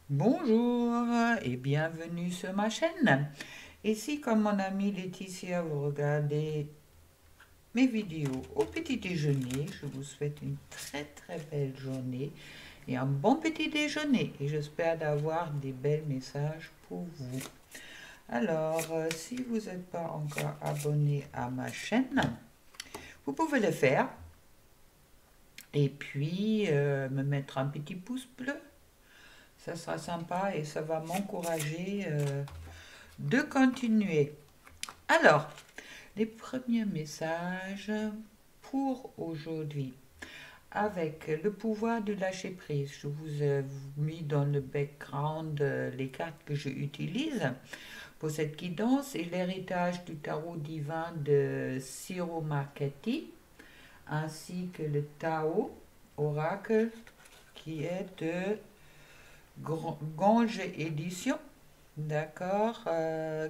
Bonjour et bienvenue sur ma chaîne. Ici, comme mon amie Laetitia, vous regardez mes vidéos au petit déjeuner. Je vous souhaite une très belle journée et un bon petit déjeuner. Et j'espère d'avoir des bels messages pour vous. Alors, si vous n'êtes pas encore abonné à ma chaîne, vous pouvez le faire. Et puis, me mettre un petit pouce bleu. Ça sera sympa et ça va m'encourager de continuer. Alors, les premiers messages pour aujourd'hui. Avec le pouvoir de lâcher prise, je vous ai mis dans le background les cartes que j'utilise pour cette guidance et l'héritage du tarot divin de Ciro Marchetti, ainsi que le Tao Oracle qui est de Gange Édition, d'accord,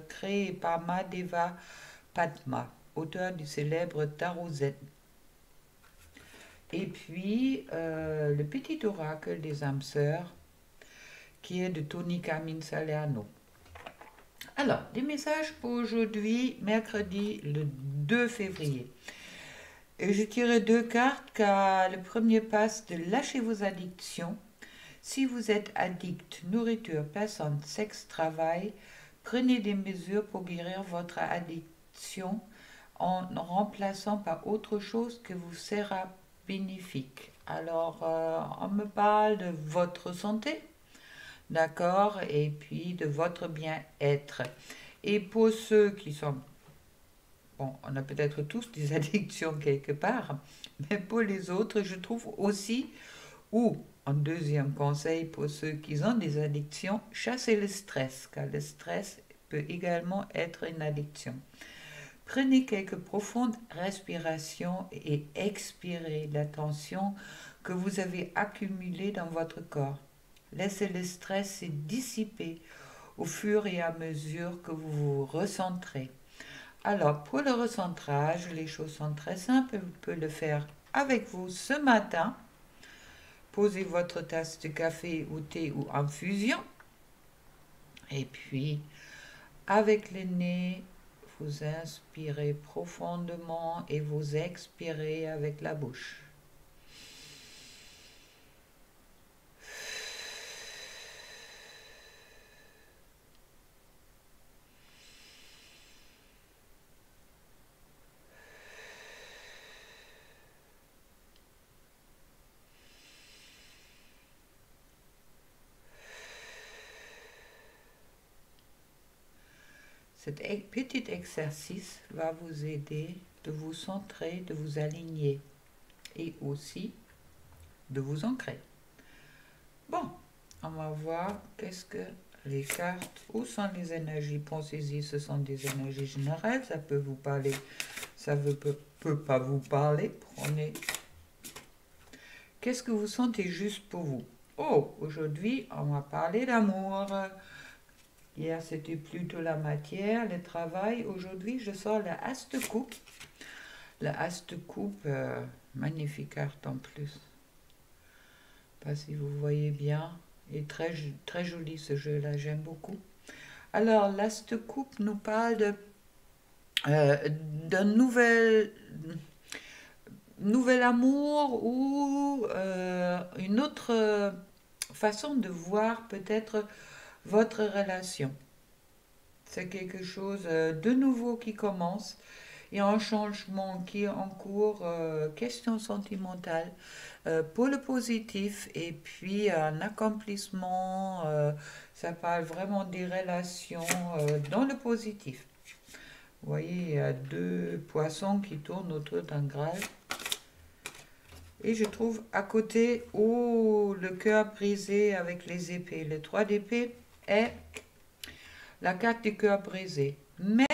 créé par Madeva Padma, auteur du célèbre Tarot Z. Et puis, le petit oracle des âmes sœurs, qui est de Tony Carmine Salerno. Alors, des messages pour aujourd'hui, mercredi, le 2 février. Et je tirerai deux cartes car le premier passe de lâcher vos addictions. Si vous êtes addict, nourriture, personne, sexe, travail, prenez des mesures pour guérir votre addiction en remplaçant par autre chose que vous sera bénéfique. Alors, on me parle de votre santé, d'accord, et puis de votre bien-être. Et pour ceux qui sont, bon, on a peut-être tous des addictions quelque part, mais pour les autres, je trouve aussi, ou en deuxième conseil pour ceux qui ont des addictions, chassez le stress, car le stress peut également être une addiction. Prenez quelques profondes respirations et expirez la tension que vous avez accumulée dans votre corps. Laissez le stress se dissiper au fur et à mesure que vous vous recentrez. Alors, pour le recentrage, les choses sont très simples. Vous pouvez le faire avec vous ce matin. Posez votre tasse de café ou thé ou infusion. Et puis, avec le nez, vous inspirez profondément et vous expirez avec la bouche. Cet petit exercice va vous aider de vous centrer, de vous aligner et aussi de vous ancrer. Bon, on va voir qu'est-ce que les cartes, où sont les énergies. Pensez-y, ce sont des énergies générales, ça peut vous parler, ça ne peut pas vous parler. Prenez. Qu'est-ce que vous sentez juste pour vous? Oh, aujourd'hui, on va parler d'amour. Hier, c'était plutôt la matière, le travail. Aujourd'hui, je sors la As de coupe. La As de coupe, magnifique carte en plus. Pas si vous voyez bien. Et très joli ce jeu-là, j'aime beaucoup. Alors, l'As de coupe nous parle d'un nouvel amour ou une autre façon de voir peut-être votre relation. C'est quelque chose de nouveau qui commence et un changement qui est en cours, question sentimentale, pour le positif et puis un accomplissement, ça parle vraiment des relations dans le positif. Vous voyez, il y a deux poissons qui tournent autour d'un Graal. Et je trouve à côté, oh, le cœur brisé avec les épées. Le 3 d'épée est la carte du cœur brisé. Mais,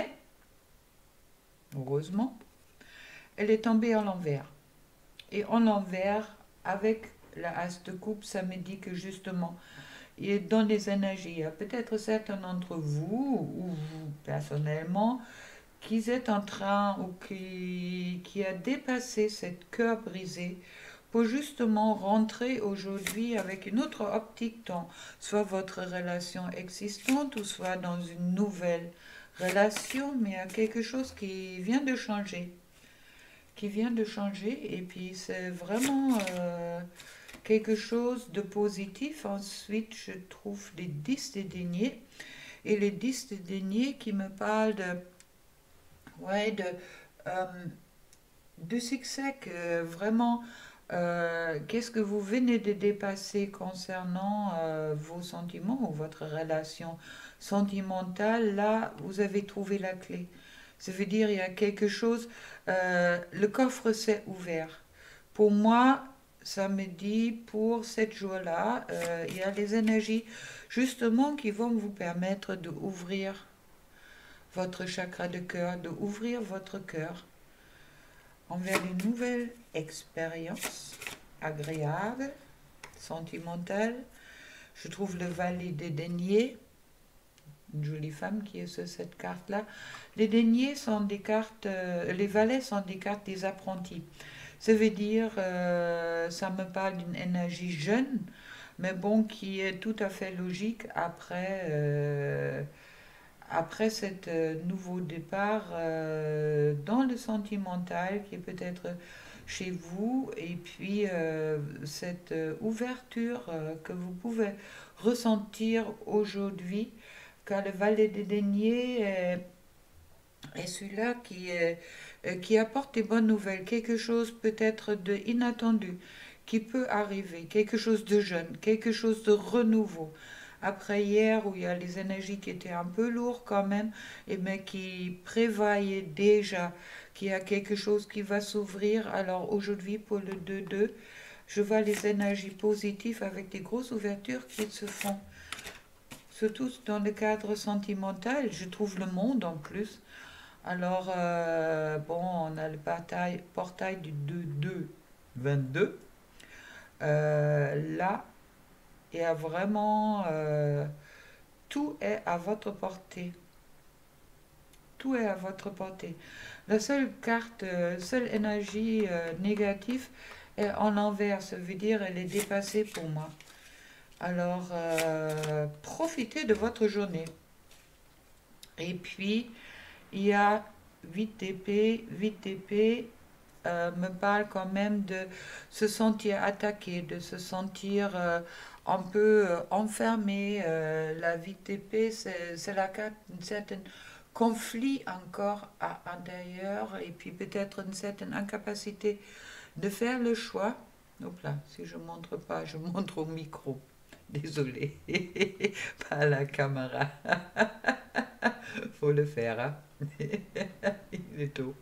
heureusement, elle est tombée à l'envers. Et en l'envers, avec la As de coupe, ça me dit que justement, il est dans les énergies. Il y a peut-être certains d'entre vous, ou vous personnellement, qui êtes en train ou qui a dépassé cette cœur brisé pour justement rentrer aujourd'hui avec une autre optique dans soit votre relation existante ou soit dans une nouvelle relation, mais à quelque chose qui vient de changer. Qui vient de changer et puis c'est vraiment quelque chose de positif. Ensuite, je trouve les 10 des deniers et les 10 des deniers qui me parlent euh, de succès, que vraiment, qu'est-ce que vous venez de dépasser concernant vos sentiments ou votre relation sentimentale. Là, vous avez trouvé la clé. Ça veut dire il y a quelque chose, le coffre s'est ouvert. Pour moi, ça me dit pour cette jour-là, il y a les énergies justement qui vont vous permettre de ouvrir votre chakra de cœur, de ouvrir votre cœur envers une nouvelle expérience agréable, sentimentale. Je trouve le valet des deniers, une jolie femme qui est sur cette carte-là. Les deniers sont des cartes, les valets sont des cartes des apprentis. Ça veut dire, ça me parle d'une énergie jeune, mais bon, qui est tout à fait logique après cet nouveau départ dans le sentimental qui est peut-être chez vous, et puis cette ouverture que vous pouvez ressentir aujourd'hui, car le valet des deniers est celui-là qui apporte des bonnes nouvelles, quelque chose peut-être de inattendu qui peut arriver, quelque chose de jeune, quelque chose de renouveau. Après hier où il y a les énergies qui étaient un peu lourdes quand même, et mais qui prévoyaient déjà qu'il y a quelque chose qui va s'ouvrir. Alors aujourd'hui pour le 2-2, je vois les énergies positives avec des grosses ouvertures qui se font. Surtout dans le cadre sentimental, je trouve le monde en plus. Alors, bon, on a le portail du 2-2-22. Là, il y a vraiment tout est à votre portée. Tout est à votre portée. La seule carte, seule énergie négative est en l'envers. Ça veut dire elle est dépassée pour moi. Alors, profitez de votre journée. Et puis, il y a 8 d'épée. 8 d'épée me parle quand même de se sentir attaqué, de se sentir un peu enfermé. La 8 d'épée, c'est la carte d'une certaine conflit encore à l'intérieur et puis peut-être une certaine incapacité de faire le choix. Hop là, si je montre pas, je montre au micro. Désolé, pas à la caméra. Faut le faire, hein. Il est tôt.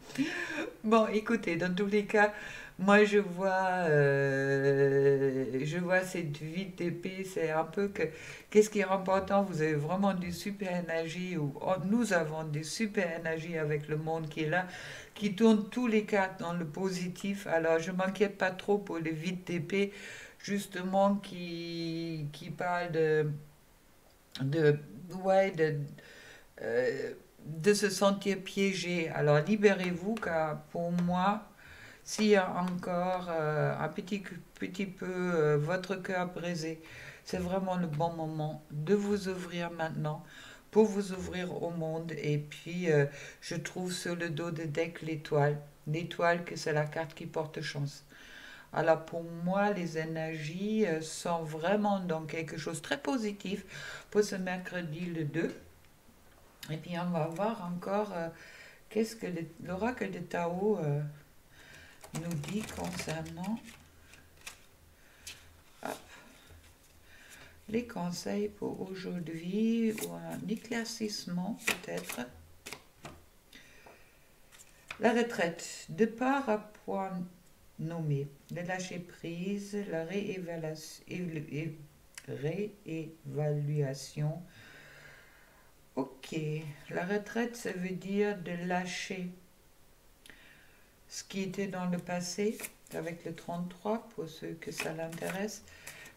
Bon, écoutez, dans tous les cas, moi je vois cette vie d'épée, c'est un peu que, qu'est-ce qui est important, vous avez vraiment des super énergies, ou oh, nous avons des super énergies avec le monde qui est là, qui tourne tous les quatre dans le positif, alors je m'inquiète pas trop pour les vides d'épée, justement, qui parlent de, ouais, de se sentir piégé. Alors libérez-vous, car pour moi, s'il y a encore un petit peu votre cœur brisé, c'est vraiment le bon moment de vous ouvrir maintenant pour vous ouvrir au monde. Et puis, je trouve sur le dos de deck l'étoile. L'étoile, que c'est la carte qui porte chance. Alors pour moi, les énergies sont vraiment dans quelque chose de très positif pour ce mercredi le 2. Et puis on va voir encore qu'est-ce que l'oracle de Tao nous dit concernant hop, les conseils pour aujourd'hui, ou un éclaircissement peut-être. La retraite, de part à point nommé, le lâcher prise, la réévaluation. Ok, la retraite, ça veut dire de lâcher ce qui était dans le passé, avec le 33, pour ceux que ça l'intéresse,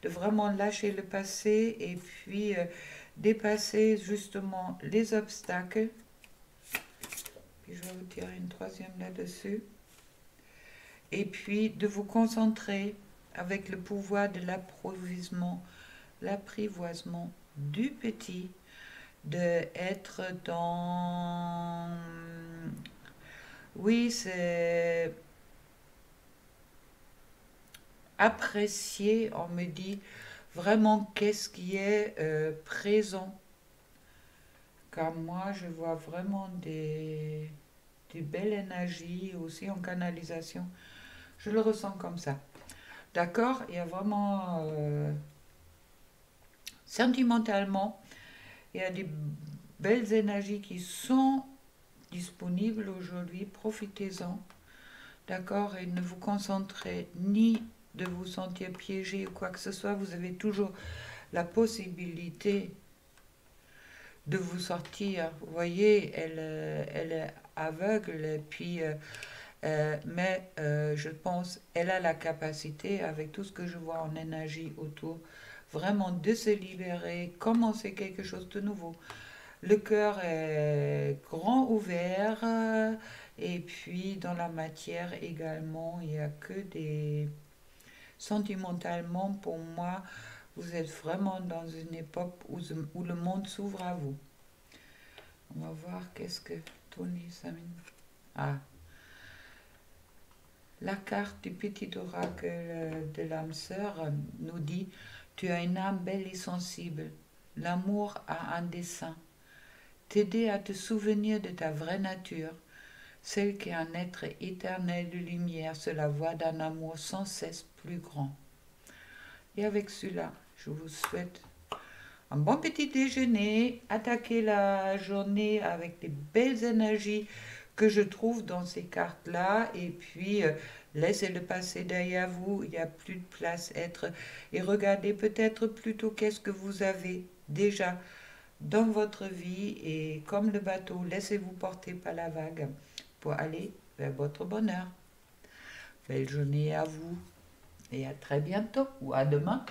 de vraiment lâcher le passé et puis dépasser justement les obstacles. Puis je vais vous tirer une troisième là-dessus. et puis de vous concentrer avec le pouvoir de l'apprivoisement du petit, de être dans... Oui, c'est apprécier, on me dit vraiment qu'est-ce qui est présent. Car moi, je vois vraiment des belles énergies aussi en canalisation. Je le ressens comme ça. D'accord? Il y a vraiment, sentimentalement, il y a des belles énergies qui sont disponibles aujourd'hui. Profitez-en. D'accord? Et ne vous concentrez ni de vous sentir piégé ou quoi que ce soit. Vous avez toujours la possibilité de vous sortir. Vous voyez, elle est aveugle, et puis, mais je pense elle a la capacité, avec tout ce que je vois en énergie autour, vraiment de se libérer, commencer quelque chose de nouveau. Le cœur est grand ouvert, et puis dans la matière également, il n'y a que des... Sentimentalement, pour moi, vous êtes vraiment dans une époque où le monde s'ouvre à vous. On va voir qu'est-ce que Tony Samin. Ah, la carte du petit oracle de l'âme sœur nous dit: tu as une âme belle et sensible. L'amour a un dessein. T'aider à te souvenir de ta vraie nature, celle qui est un être éternel de lumière sur la voie d'un amour sans cesse plus grand. Et avec cela, je vous souhaite un bon petit déjeuner. Attaquez la journée avec des belles énergies que je trouve dans ces cartes-là. Et puis, laissez-le passer derrière vous. Il n'y a plus de place. Et regardez peut-être plutôt qu'est-ce que vous avez déjà dans votre vie. Et comme le bateau, laissez-vous porter par la vague pour aller vers votre bonheur. Belle journée à vous et à très bientôt ou à demain.